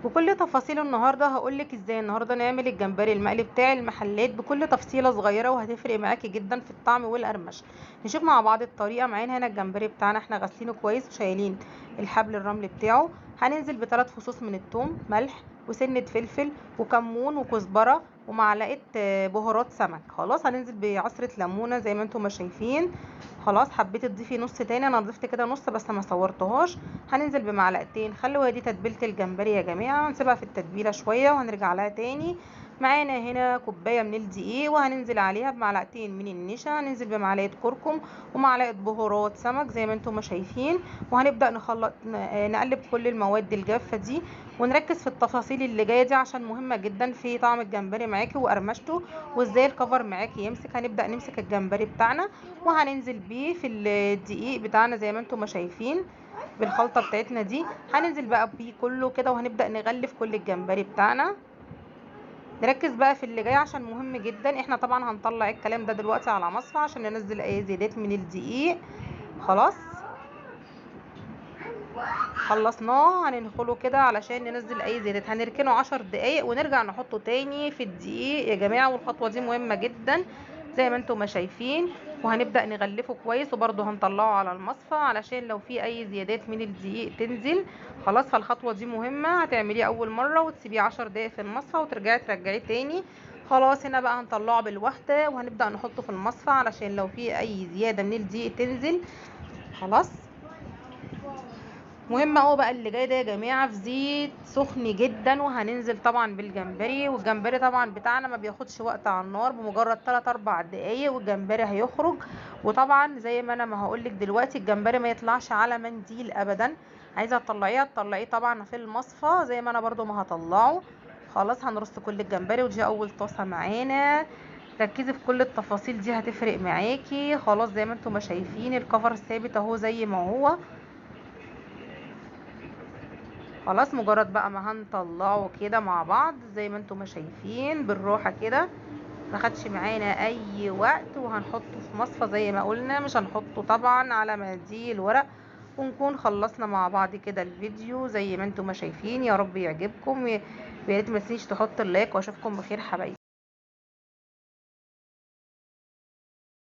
بكل تفاصيل النهارده هقولك ازاي النهارده نعمل الجمبري المقلي بتاع المحلات بكل تفصيله صغيره، وهتفرق معاكي جدا في الطعم والقرمشه. نشوف مع بعض الطريقه. معانا هنا الجمبري بتاعنا احنا غاسلينه كويس وشايلين الحبل الرمل بتاعه. هننزل بثلاث فصوص من الثوم، ملح وسنه فلفل وكمون وكزبره ومعلقه بهارات سمك. خلاص هننزل بعصره ليمونه زي ما انتم ما شايفين. خلاص حبيتي تضيفي نص تاني، انا ضفت كده نص بس ما صورتهاش. هننزل بمعلقتين خل، وهي دي تتبيله الجمبري يا جماعه. هنسيبها في التتبيله شويه وهنرجع لها تاني. معانا هنا كوبايه من الدقيق وهننزل عليها بمعلقتين من النشا. هننزل بمعلقه كركم ومعلقه بهارات سمك زي ما انتم ما شايفين. وهنبدا نخلط نقلب كل المواد الجافه دي، ونركز في التفاصيل اللي جايه دي عشان مهمه جدا في طعم الجمبري معاكي وقرمشته وازاي الكفر معاكي يمسك. هنبدا نمسك الجمبري بتاعنا وهننزل بيه في الدقيق بتاعنا زي ما انتم ما شايفين بالخلطه بتاعتنا دي. هننزل بقى بيه كله كده وهنبدا نغلف كل الجمبري بتاعنا. نركز بقى في اللي جاي عشان مهم جدا. احنا طبعا هنطلع الكلام ده دلوقتي على مصفى عشان ننزل اي زيادات من الدقيق. خلاص خلصناه هننخله كده علشان ننزل اي زيادات. هنركنه 10 دقايق ونرجع نحطه تاني في الدقيق يا جماعه، والخطوه دي مهمه جدا زي ما انتم ما شايفين. وهنبدا نغلفه كويس، وبرده هنطلعه على المصفى علشان لو في اي زيادات من الدقيق تنزل. خلاص فالخطوه دي مهمه، هتعمليه اول مره وتسيبيه 10 دقايق في المصفى وترجعي ترجعيه تاني. خلاص هنا بقى هنطلعه بالوحده وهنبدا نحطه في المصفى علشان لو في اي زياده من الدقيق تنزل. خلاص مهم اهو بقى اللي جاي ده يا جماعه في زيت سخن جدا، وهننزل طبعا بالجمبري. والجمبري طبعا بتاعنا ما بياخدش وقت على النار، بمجرد 3 4 دقايق والجمبري هيخرج. وطبعا زي ما انا ما هقولك دلوقتي الجمبري ما يطلعش على منديل ابدا. عايزه تطلعيه طبعا في المصفى زي ما انا برضو ما هطلعه. خلاص هنرص كل الجمبري، ودي اول طاسه معانا. ركزي في كل التفاصيل دي هتفرق معاكي. خلاص زي ما انتم ما شايفين الكفر ثابت اهو زي ما هو. خلاص مجرد بقى ما هنطلعه كده مع بعض زي ما انتم ما شايفين بالراحه كده، ما خدش معانا اي وقت. وهنحطه في مصفى زي ما قلنا، مش هنحطه طبعا على مناديل ورق. ونكون خلصنا مع بعض كده الفيديو زي ما انتم ما شايفين. يا رب يعجبكم، ويا ريت ما تنسيش تحط اللايك، واشوفكم بخير حبايبي.